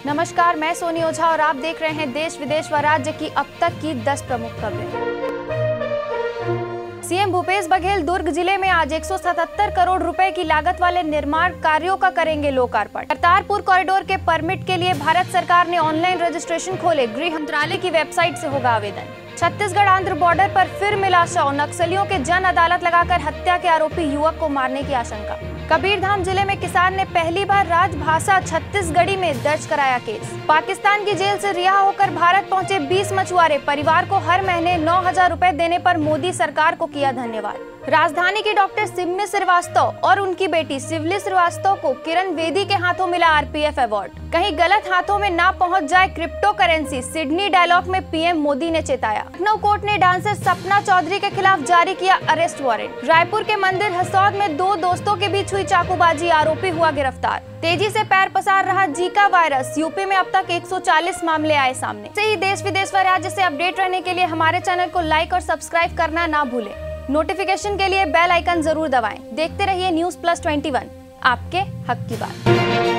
नमस्कार, मैं सोनी ओझा और आप देख रहे हैं देश विदेश व राज्य की अब तक की 10 प्रमुख खबरें। सीएम भूपेश बघेल दुर्ग जिले में आज 177 करोड़ रुपए की लागत वाले निर्माण कार्यों का करेंगे लोकार्पण। करतारपुर कॉरिडोर के परमिट के लिए भारत सरकार ने ऑनलाइन रजिस्ट्रेशन खोले, गृह मंत्रालय की वेबसाइट से होगा आवेदन। छत्तीसगढ़ आंध्र बॉर्डर पर फिर मिला शव, नक्सलियों के जन अदालत लगाकर हत्या के आरोपी युवक को मारने की आशंका। कबीरधाम जिले में किसान ने पहली बार राजभाषा छत्तीसगढ़ी में दर्ज कराया केस। पाकिस्तान की जेल से रिहा होकर भारत पहुंचे 20 मछुआरे, परिवार को हर महीने 9,000 रुपए देने पर मोदी सरकार को किया धन्यवाद। राजधानी की डॉक्टर सिम्मी श्रीवास्तव और उनकी बेटी शिवली श्रीवास्तव को किरण बेदी के हाथों मिला आरपीएफ अवार्ड। कहीं गलत हाथों में ना पहुंच जाए क्रिप्टो करेंसी, सिडनी डायलॉग में पीएम मोदी ने चेताया। लखनऊ कोर्ट ने डांसर सपना चौधरी के खिलाफ जारी किया अरेस्ट वारंट। रायपुर के मंदिर हसौद में 2 दोस्तों के बीच हुई चाकूबाजी, आरोपी हुआ गिरफ्तार। तेजी से पैर पसार रहा जीका वायरस, यूपी में अब तक 140 मामले आए सामने। से ही देश विदेश व राज्य से अपडेट रहने के लिए हमारे चैनल को लाइक और सब्सक्राइब करना ना भूलें। नोटिफिकेशन के लिए बेल आइकन जरूर दबाएं। देखते रहिए न्यूज़ प्लस 21, आपके हक की बात।